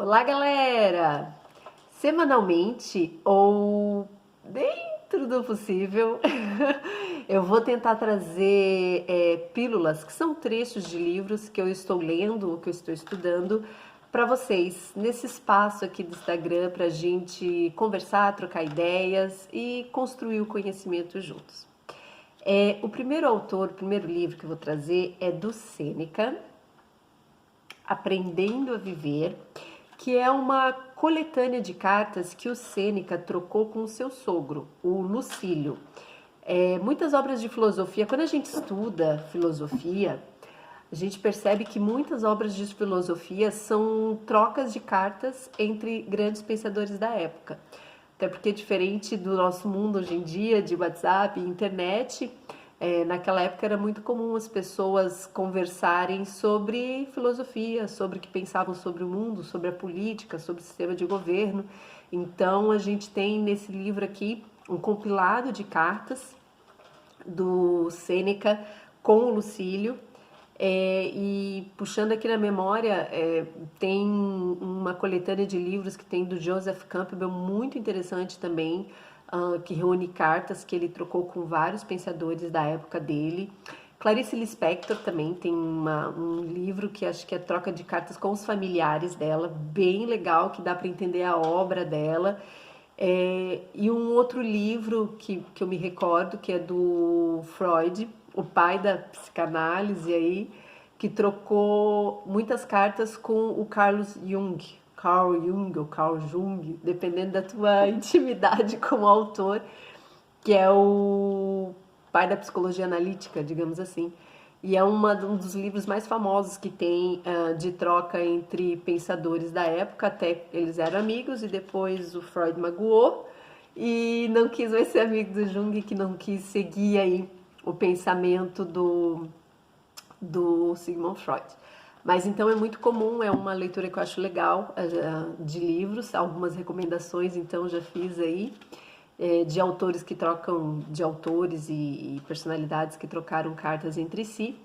Olá, galera! Semanalmente ou dentro do possível, eu vou tentar trazer pílulas, que são trechos de livros que eu estou lendo, que eu estou estudando, para vocês, nesse espaço aqui do Instagram, para a gente conversar, trocar ideias e construir o conhecimento juntos. O primeiro autor, o primeiro livro que eu vou trazer é do Sêneca, Aprendendo a Viver, que é uma coletânea de cartas que o Sêneca trocou com o seu sogro, o Lucílio. Muitas obras de filosofia, quando a gente estuda filosofia, a gente percebe que muitas obras de filosofia são trocas de cartas entre grandes pensadores da época. Até porque, diferente do nosso mundo hoje em dia, de WhatsApp e internet, naquela época era muito comum as pessoas conversarem sobre filosofia, sobre o que pensavam sobre o mundo, sobre a política, sobre o sistema de governo. Então, a gente tem nesse livro aqui um compilado de cartas do Sêneca com o Lucílio. E puxando aqui na memória, tem uma coletânea de livros que tem do Joseph Campbell, muito interessante também, que reúne cartas que ele trocou com vários pensadores da época dele. Clarice Lispector também tem um livro que acho que é troca de cartas com os familiares dela, bem legal, que dá para entender a obra dela. E um outro livro que eu me recordo, que é do Freud, o pai da psicanálise aí, que trocou muitas cartas com o Carl Jung ou Carl Jung, dependendo da tua intimidade como autor, que é o pai da psicologia analítica, digamos assim. E é um dos livros mais famosos que tem de troca entre pensadores da época, até eles eram amigos e depois o Freud magoou e não quis mais ser amigo do Jung, que não quis seguir aí o pensamento do Sigmund Freud. Mas então é muito comum, é uma leitura que eu acho legal de livros, algumas recomendações então já fiz aí, de autores que trocam, de autores e personalidades que trocaram cartas entre si.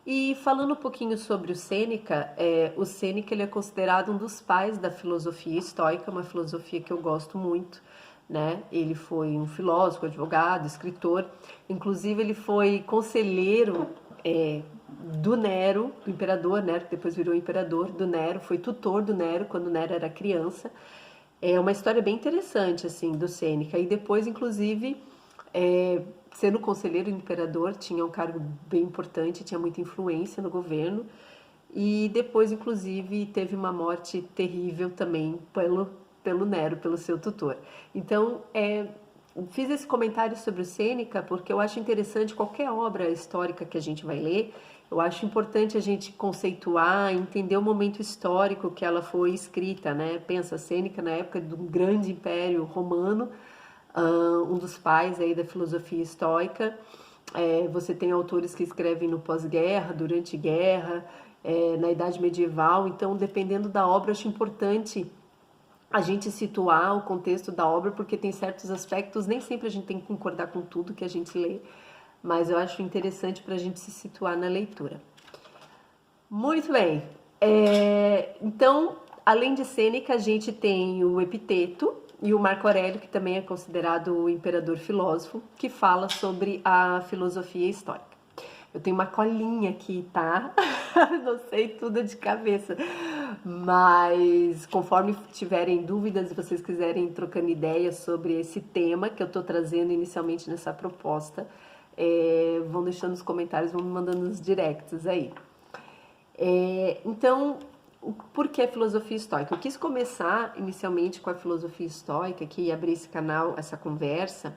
E falando um pouquinho sobre o Sêneca ele é considerado um dos pais da filosofia estoica, uma filosofia que eu gosto muito, né? Ele foi um filósofo, advogado, escritor, inclusive ele foi conselheiro do Nero, do imperador Nero, que depois virou imperador do Nero, foi tutor do Nero quando Nero era criança. É uma história bem interessante, assim, do Sêneca. E depois, inclusive, sendo conselheiro do imperador, tinha um cargo bem importante, tinha muita influência no governo. E depois, inclusive, teve uma morte terrível também pelo Nero, pelo seu tutor. Então, fiz esse comentário sobre o Sêneca porque eu acho interessante qualquer obra histórica que a gente vai ler. Eu acho importante a gente conceituar, entender o momento histórico que ela foi escrita, né? Pensa, Sêneca na época do grande império romano, um dos pais aí da filosofia estoica. Você tem autores que escrevem no pós-guerra, durante guerra, na Idade Medieval. Então, dependendo da obra, eu acho importante a gente situar o contexto da obra, porque tem certos aspectos, nem sempre a gente tem que concordar com tudo que a gente lê, mas eu acho interessante para a gente se situar na leitura. Muito bem, então, além de Sêneca, a gente tem o Epiteto e o Marco Aurélio, que também é considerado o imperador filósofo, que fala sobre a filosofia estoica. Eu tenho uma colinha aqui, tá? Não sei tudo de cabeça, mas conforme tiverem dúvidas e vocês quiserem trocando ideias sobre esse tema que eu tô trazendo inicialmente nessa proposta, vão deixando nos comentários, vão me mandando nos directs aí. Então, por que a filosofia estoica? Eu quis começar inicialmente com a filosofia estoica aqui e abrir esse canal, essa conversa,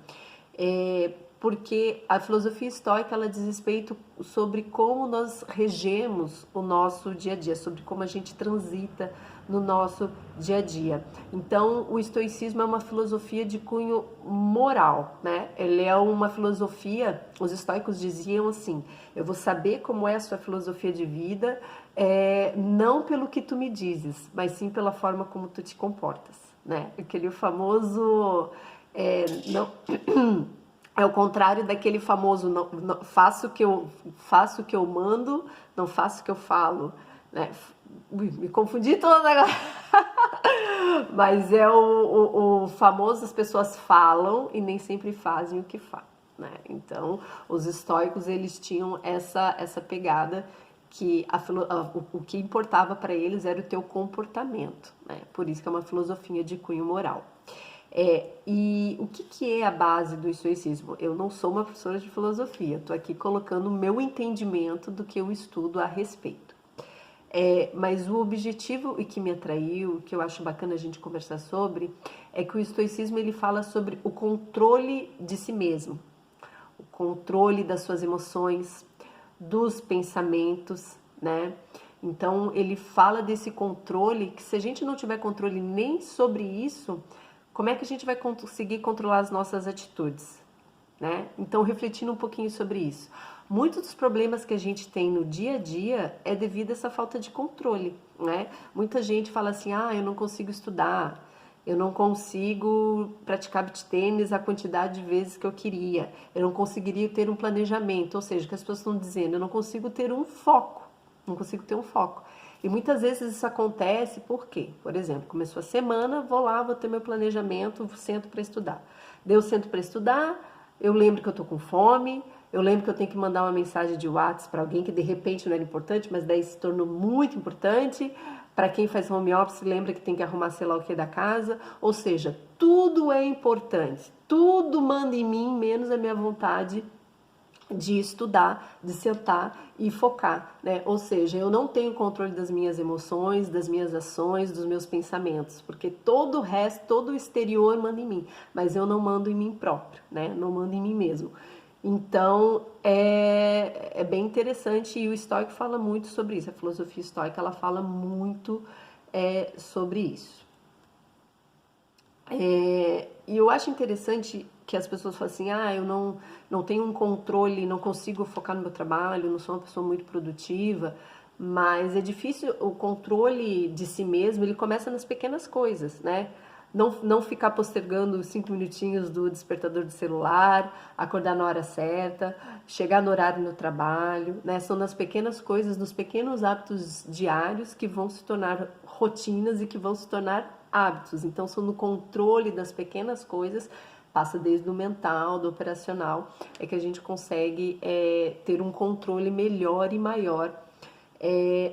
porque a filosofia estoica ela diz respeito sobre como nós regemos o nosso dia a dia, sobre como a gente transita no nosso dia a dia. Então, o estoicismo é uma filosofia de cunho moral, né? Ele é uma filosofia, os estoicos diziam assim, eu vou saber como é a sua filosofia de vida, não pelo que tu me dizes, mas sim pela forma como tu te comportas, né? Aquele famoso... não... É o contrário daquele famoso faço o que eu mando, não faço o que eu falo, né? Me confundi toda agora. Mas é o famoso, as pessoas falam e nem sempre fazem o que falam, né? Então, os estoicos, eles tinham essa pegada que o que importava para eles era o teu comportamento, né? Por isso que é uma filosofia de cunho moral. E o que é a base do estoicismo? Eu não sou uma professora de filosofia, estou aqui colocando o meu entendimento do que eu estudo a respeito. Mas o objetivo e que me atraiu, que eu acho bacana a gente conversar sobre, é que o estoicismo ele fala sobre o controle de si mesmo, o controle das suas emoções, dos pensamentos, né? Então ele fala desse controle que se a gente não tiver controle nem sobre isso, como é que a gente vai conseguir controlar as nossas atitudes, né? Então refletindo um pouquinho sobre isso. Muitos dos problemas que a gente tem no dia a dia é devido a essa falta de controle, né? Muita gente fala assim, eu não consigo estudar, eu não consigo praticar beach tênis a quantidade de vezes que eu queria, eu não conseguiria ter um planejamento, ou seja, que as pessoas estão dizendo, eu não consigo ter um foco, não consigo ter um foco. E muitas vezes isso acontece por quê? Por exemplo, começou a semana, vou lá, vou ter meu planejamento, sento para estudar. Daí eu sento para estudar, eu lembro que eu tô com fome, eu lembro que eu tenho que mandar uma mensagem de WhatsApp para alguém que de repente não era importante, mas daí se tornou muito importante. Para quem faz home office, lembra que tem que arrumar sei lá o que da casa. Ou seja, tudo é importante, tudo manda em mim, menos a minha vontade de estudar, de sentar e focar, né? Ou seja, eu não tenho controle das minhas emoções, das minhas ações, dos meus pensamentos, porque todo o resto, todo o exterior manda em mim, mas eu não mando em mim próprio, né? Não mando em mim mesmo. Então, é bem interessante e o estoico fala muito sobre isso, a filosofia estoica, ela fala muito sobre isso. E eu acho interessante que as pessoas falam assim, eu não tenho um controle, não consigo focar no meu trabalho, não sou uma pessoa muito produtiva, mas é difícil, o controle de si mesmo, ele começa nas pequenas coisas, né? Não ficar postergando 5 minutinhos do despertador do celular, acordar na hora certa, chegar no horário no trabalho, né? São nas pequenas coisas, nos pequenos hábitos diários que vão se tornar rotinas e que vão se tornar hábitos. Então, são no controle das pequenas coisas, passa desde o mental, do operacional, é que a gente consegue ter um controle melhor e maior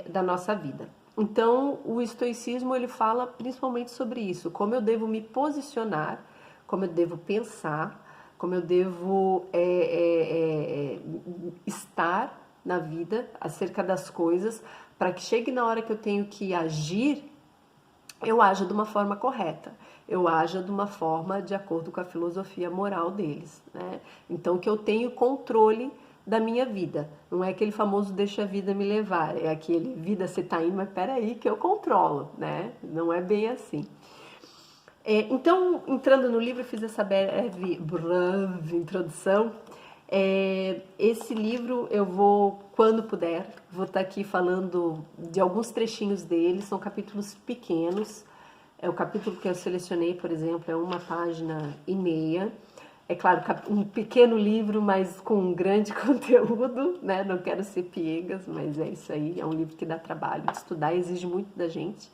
da nossa vida. Então, o estoicismo ele fala principalmente sobre isso, como eu devo me posicionar, como eu devo pensar, como eu devo estar na vida acerca das coisas, para que chegue na hora que eu tenho que agir, eu aja de uma forma correta, eu aja de uma forma de acordo com a filosofia moral deles, né? Então, que eu tenho controle da minha vida. Não é aquele famoso deixa a vida me levar, é aquele vida você tá indo, mas peraí que eu controlo, né? Não é bem assim. Então, entrando no livro, eu fiz essa breve introdução. Esse livro eu vou, quando puder, vou estar aqui falando de alguns trechinhos dele, são capítulos pequenos. O capítulo que eu selecionei, por exemplo, é 1,5 páginas. É claro, um pequeno livro, mas com um grande conteúdo, né? Não quero ser piegas, mas é isso aí. É um livro que dá trabalho de estudar, exige muito da gente,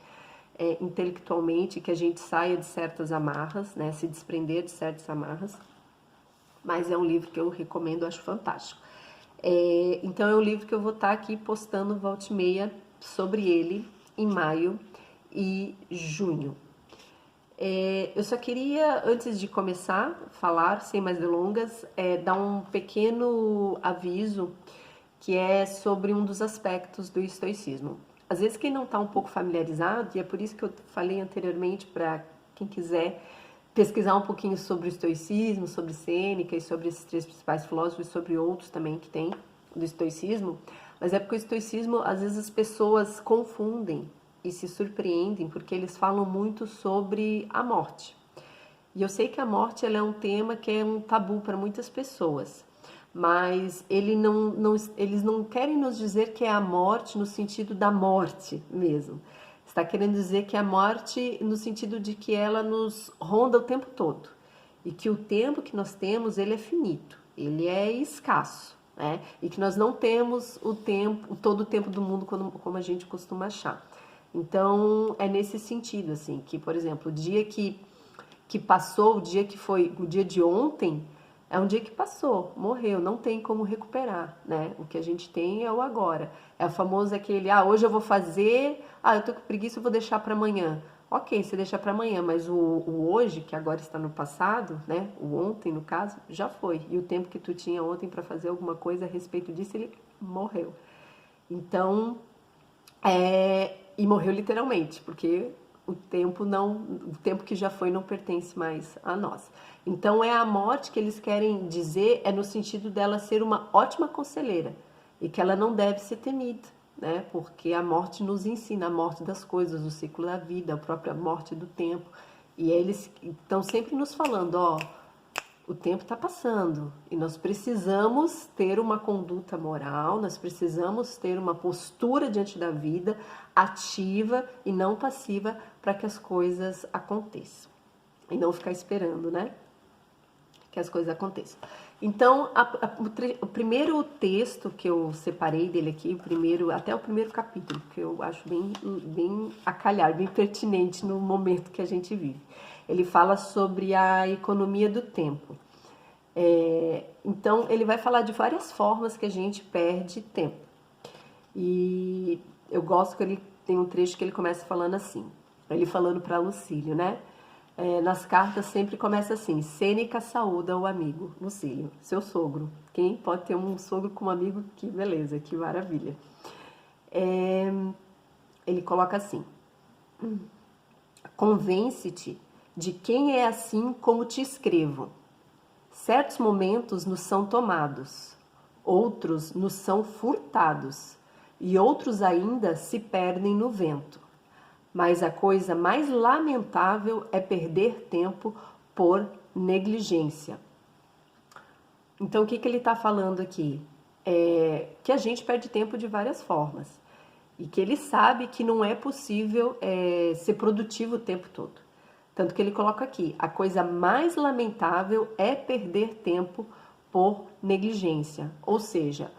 intelectualmente, que a gente saia de certas amarras, né? Se desprender de certas amarras. Mas é um livro que eu recomendo, acho fantástico. Então é um livro que eu vou estar aqui postando volta e meia sobre ele em maio e junho. Eu só queria, antes de começar a falar, sem mais delongas, dar um pequeno aviso que é sobre um dos aspectos do estoicismo. Às vezes quem não está um pouco familiarizado, e é por isso que eu falei anteriormente para quem quiser pesquisar um pouquinho sobre o estoicismo, sobre Sêneca e sobre esses 3 principais filósofos e sobre outros também que tem do estoicismo, mas é porque o estoicismo, às vezes as pessoas confundem e se surpreendem porque eles falam muito sobre a morte. E eu sei que a morte ela é um tema que é um tabu para muitas pessoas, mas eles não querem nos dizer que é a morte no sentido da morte mesmo. Está querendo dizer que a morte no sentido de que ela nos ronda o tempo todo e que o tempo que nós temos ele é finito, ele é escasso, né? E que nós não temos todo o tempo do mundo como a gente costuma achar. Então, é nesse sentido, assim, que, por exemplo, o dia que passou, o dia que foi, o dia de ontem, é um dia que passou, morreu, não tem como recuperar, né? O que a gente tem é o agora. É o famoso aquele, hoje eu vou fazer, eu tô com preguiça, eu vou deixar para amanhã. Ok, você deixa para amanhã, mas o hoje, que agora está no passado, né? O ontem, no caso, já foi. E o tempo que tu tinha ontem para fazer alguma coisa a respeito disso, ele morreu. Então, e morreu literalmente, porque o tempo que já foi não pertence mais a nós. Então é a morte que eles querem dizer é no sentido dela ser uma ótima conselheira e que ela não deve ser temida, né? Porque a morte nos ensina a morte das coisas, o ciclo da vida, a própria morte do tempo. E eles estão sempre nos falando, o tempo está passando e nós precisamos ter uma conduta moral, nós precisamos ter uma postura diante da vida ativa e não passiva para que as coisas aconteçam e não ficar esperando, né? Que as coisas aconteçam. Então, o primeiro texto que eu separei dele aqui, até o primeiro capítulo, que eu acho bem a calhar, bem pertinente no momento que a gente vive. Ele fala sobre a economia do tempo. Então, ele vai falar de várias formas que a gente perde tempo. E eu gosto que ele tem um trecho que ele começa falando assim, ele falando para Lucílio, né? Nas cartas sempre começa assim, Sêneca saúda o amigo, Lucílio, seu sogro. Quem pode ter um sogro como amigo, que beleza, que maravilha. Ele coloca assim, convence-te de quem é assim como te escrevo. Certos momentos nos são tomados, outros nos são furtados, e outros ainda se perdem no vento. Mas a coisa mais lamentável é perder tempo por negligência. Então, o que ele está falando aqui? Que a gente perde tempo de várias formas. E que ele sabe que não é possível ser produtivo o tempo todo. Tanto que ele coloca aqui, a coisa mais lamentável é perder tempo por negligência. Ou seja,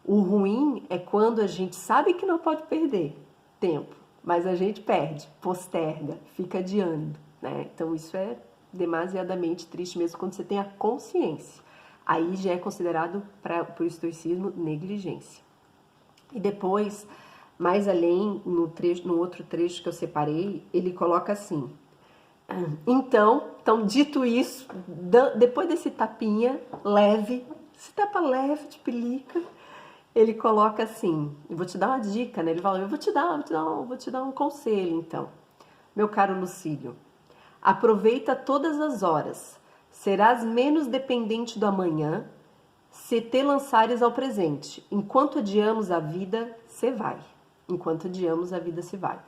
o ruim é quando a gente sabe que não pode perder tempo, mas a gente perde, posterga, fica adiando, né? Então isso é demasiadamente triste mesmo quando você tem a consciência. Aí já é considerado para o estoicismo negligência. E depois, mais além, no outro trecho que eu separei, ele coloca assim, então dito isso, depois desse tapinha leve, esse tapa leve de pelica, ele coloca assim, eu vou te dar uma dica, né? Ele fala, eu vou te dar um conselho, então. Meu caro Lucílio, aproveita todas as horas, serás menos dependente do amanhã, se te lançares ao presente. Enquanto adiamos a vida, se vai. Enquanto adiamos a vida, se vai.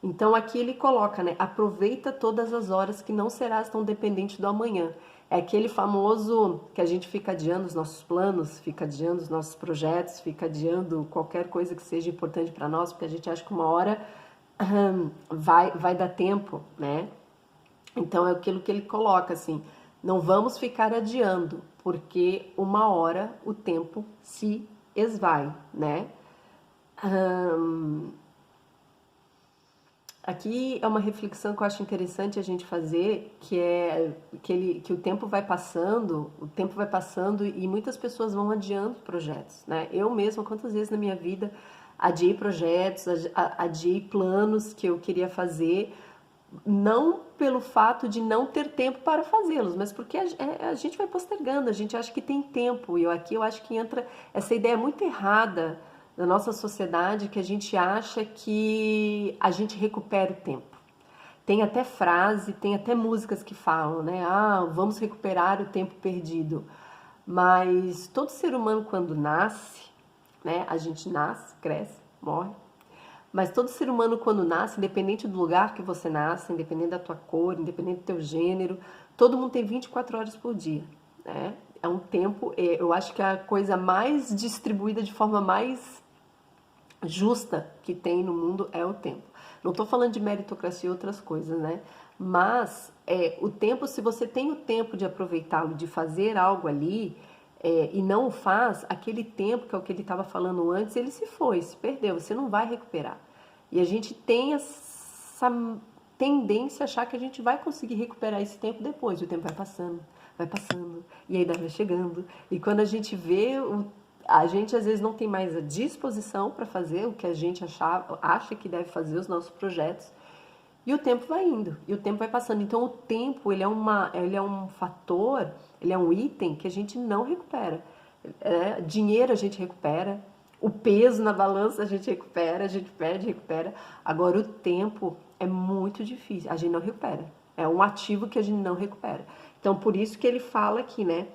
Então aqui ele coloca, né? Aproveita todas as horas que não serás tão dependente do amanhã. É aquele famoso que a gente fica adiando os nossos planos, fica adiando os nossos projetos, fica adiando qualquer coisa que seja importante para nós, porque a gente acha que uma hora vai dar tempo, né? Então é aquilo que ele coloca, assim, não vamos ficar adiando, porque uma hora o tempo se esvai, né? Aqui é uma reflexão que eu acho interessante a gente fazer, que é que o tempo vai passando e muitas pessoas vão adiando projetos, né? Eu mesma, quantas vezes na minha vida adiei projetos, adiei planos que eu queria fazer, não pelo fato de não ter tempo para fazê-los, mas porque a gente vai postergando, a gente acha que tem tempo, e eu acho que entra essa ideia muito errada da nossa sociedade, que a gente acha que a gente recupera o tempo. Tem até frase, tem até músicas que falam, né? Vamos recuperar o tempo perdido. Mas todo ser humano quando nasce, né? A gente nasce, cresce, morre. Mas todo ser humano quando nasce, independente do lugar que você nasce, independente da tua cor, independente do teu gênero, todo mundo tem 24 horas por dia, né? É um tempo, eu acho que é a coisa mais distribuída de forma mais justa que tem no mundo é o tempo. Não estou falando de meritocracia e outras coisas, né? Mas o tempo, se você tem o tempo de aproveitá-lo, de fazer algo ali, e não o faz, aquele tempo, que é o que ele estava falando antes, ele se foi, se perdeu, você não vai recuperar. E a gente tem essa tendência a achar que a gente vai conseguir recuperar esse tempo depois. O tempo vai passando, e a idade vai chegando. E quando a gente vê, a gente às vezes não tem mais a disposição para fazer o que a gente acha que deve fazer, os nossos projetos. E o tempo vai indo, e o tempo vai passando. Então o tempo, ele é um fator, ele é um item que a gente não recupera. Dinheiro a gente recupera, o peso na balança a gente recupera, a gente perde, recupera. Agora o tempo é muito difícil, a gente não recupera. É um ativo que a gente não recupera. Então por isso que ele fala aqui, né?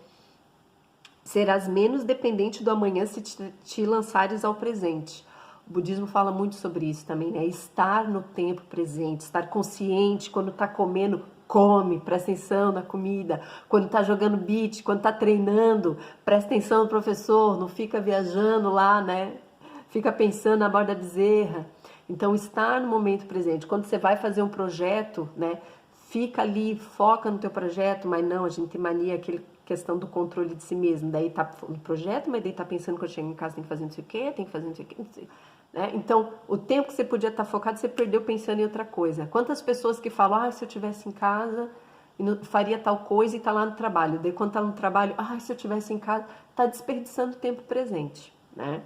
Serás menos dependente do amanhã se te lançares ao presente. O budismo fala muito sobre isso também, né? Estar no tempo presente, estar consciente quando tá comendo, come, presta atenção na comida. Quando tá jogando beach, quando tá treinando, presta atenção no professor, não fica viajando lá, né? Fica pensando na borda da bezerra. Então, estar no momento presente. Quando você vai fazer um projeto, né? Fica ali, foca no teu projeto, mas não, a gente tem mania, aquele questão do controle de si mesmo. Daí tá no projeto, mas daí tá pensando que eu chego em casa tem que fazer não sei o quê, tem que fazer não sei o quê, não sei. Né? Então, o tempo que você podia estar focado, você perdeu pensando em outra coisa. Quantas pessoas que falam, se eu estivesse em casa, faria tal coisa e está lá no trabalho. Daí, quando está no trabalho, se eu estivesse em casa, está desperdiçando o tempo presente. Né?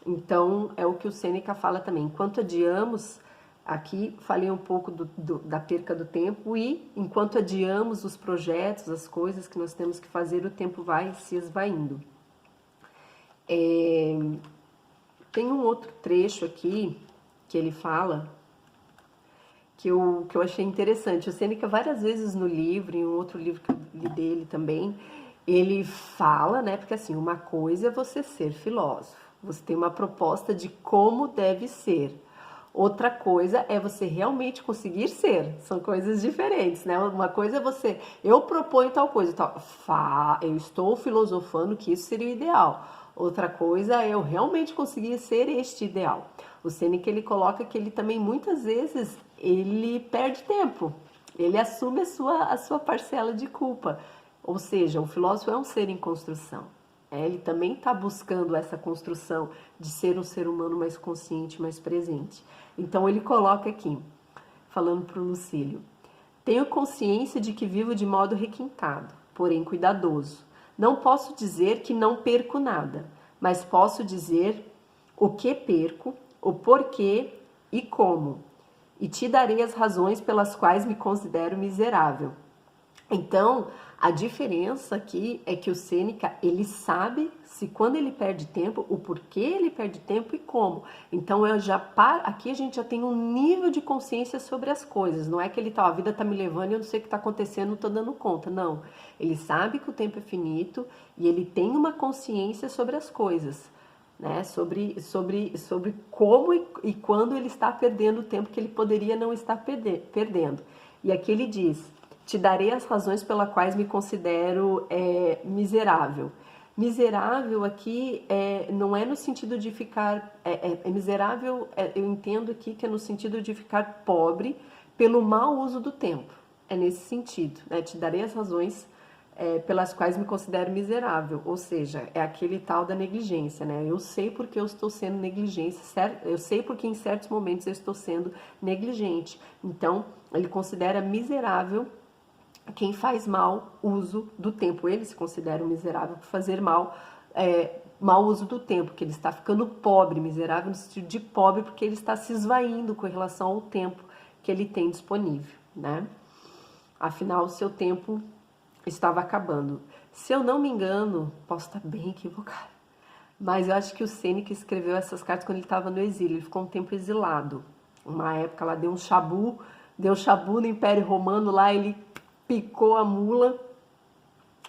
Então, é o que o Sêneca fala também. Enquanto adiamos, aqui falei um pouco da perca do tempo e enquanto adiamos os projetos, as coisas que nós temos que fazer, o tempo vai se esvaindo. Tem um outro trecho aqui que ele fala que eu achei interessante. O Sêneca, várias vezes no livro, em um outro livro que eu li dele também, ele fala, né? Porque assim, uma coisa é você ser filósofo, você tem uma proposta de como deve ser. Outra coisa é você realmente conseguir ser. São coisas diferentes, né? Uma coisa é eu proponho tal coisa, eu estou filosofando que isso seria o ideal. Outra coisa é eu realmente conseguir ser este ideal. O Sêneca, ele coloca que ele também, muitas vezes, ele perde tempo. Ele assume a sua parcela de culpa. Ou seja, o filósofo é um ser em construção. Ele também está buscando essa construção de ser um ser humano mais consciente, mais presente. Então ele coloca aqui, falando para o Lucílio: tenho consciência de que vivo de modo requintado, porém cuidadoso. Não posso dizer que não perco nada, mas posso dizer o que perco, o porquê e como. E te darei as razões pelas quais me considero miserável. Então, a diferença aqui é que o Sêneca, ele sabe se quando ele perde tempo, o porquê ele perde tempo e como. Então, aqui a gente já tem um nível de consciência sobre as coisas. Não é que a vida está me levando e eu não sei o que está acontecendo, não estou dando conta. Não, ele sabe que o tempo é finito e ele tem uma consciência sobre as coisas. Né? Sobre como e quando ele está perdendo o tempo que ele poderia não estar perdendo. E aqui ele diz: te darei as razões pelas quais me considero miserável. Miserável aqui não é no sentido de ficar... miserável, eu entendo aqui que é no sentido de ficar pobre pelo mau uso do tempo. É nesse sentido. Né? Te darei as razões pelas quais me considero miserável. Ou seja, é aquele tal da negligência. Né? Eu sei porque eu estou sendo negligente, eu sei porque em certos momentos eu estou sendo negligente. Então, ele considera miserável quem faz mau uso do tempo. Ele se considera um miserável por fazer mau uso do tempo, que ele está ficando pobre, miserável no sentido de pobre, porque ele está se esvaindo com relação ao tempo que ele tem disponível, né? Afinal, o seu tempo estava acabando. Se eu não me engano, posso estar bem equivocada, mas eu acho que o Sêneca escreveu essas cartas quando ele estava no exílio. Ele ficou um tempo exilado. Uma época lá deu um chabu no Império Romano, lá ele picou a mula.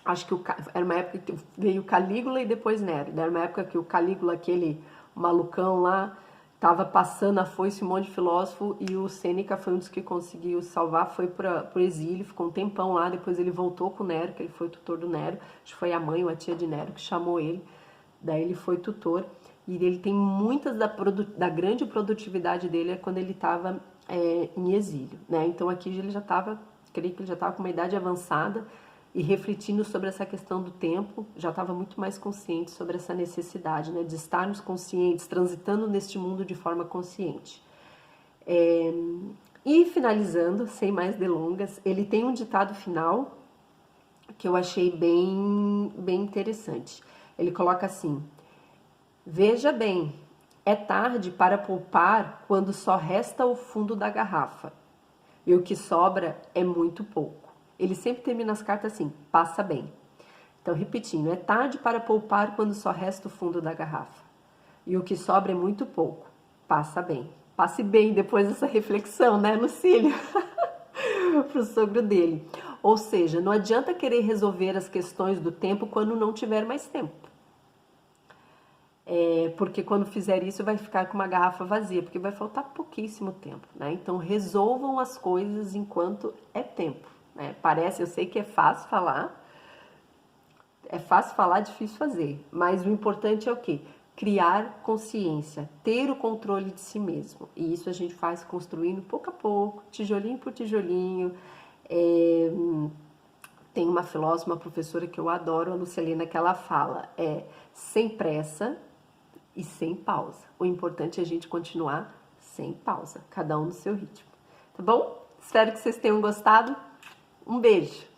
Acho que era uma época que veio Calígula e depois Nero. Era uma época que o Calígula, aquele malucão lá, estava passando a foice um monte de filósofo, e o Sêneca foi um dos que conseguiu salvar, foi para o exílio, ficou um tempão lá, depois ele voltou com o Nero, que ele foi tutor do Nero. Acho que foi a mãe ou a tia de Nero que chamou ele, daí ele foi tutor. E ele tem muitas da grande produtividade dele é quando ele estava em exílio, né? Então aqui ele já estava, creio que ele já estava com uma idade avançada e refletindo sobre essa questão do tempo, já estava muito mais consciente sobre essa necessidade, né, de estarmos conscientes, transitando neste mundo de forma consciente. E finalizando, sem mais delongas, ele tem um ditado final que eu achei bem interessante. Ele coloca assim: veja bem, é tarde para poupar quando só resta o fundo da garrafa. E o que sobra é muito pouco. Ele sempre termina as cartas assim: passa bem. Então, repetindo, é tarde para poupar quando só resta o fundo da garrafa. E o que sobra é muito pouco. Passa bem. Passe bem depois dessa reflexão, né, Lucílio? Para o sogro dele. Ou seja, não adianta querer resolver as questões do tempo quando não tiver mais tempo. Porque quando fizer isso vai ficar com uma garrafa vazia, porque vai faltar pouquíssimo tempo, né? Então resolvam as coisas enquanto é tempo, né? Parece, eu sei que é fácil falar, difícil fazer, mas o importante é o quê? Criar consciência, ter o controle de si mesmo. E isso a gente faz construindo pouco a pouco, tijolinho por tijolinho. Tem uma filósofa, uma professora que eu adoro, a Lucilena, que ela fala, sem pressa e sem pausa. O importante é a gente continuar sem pausa, cada um no seu ritmo. Tá bom? Espero que vocês tenham gostado. Um beijo!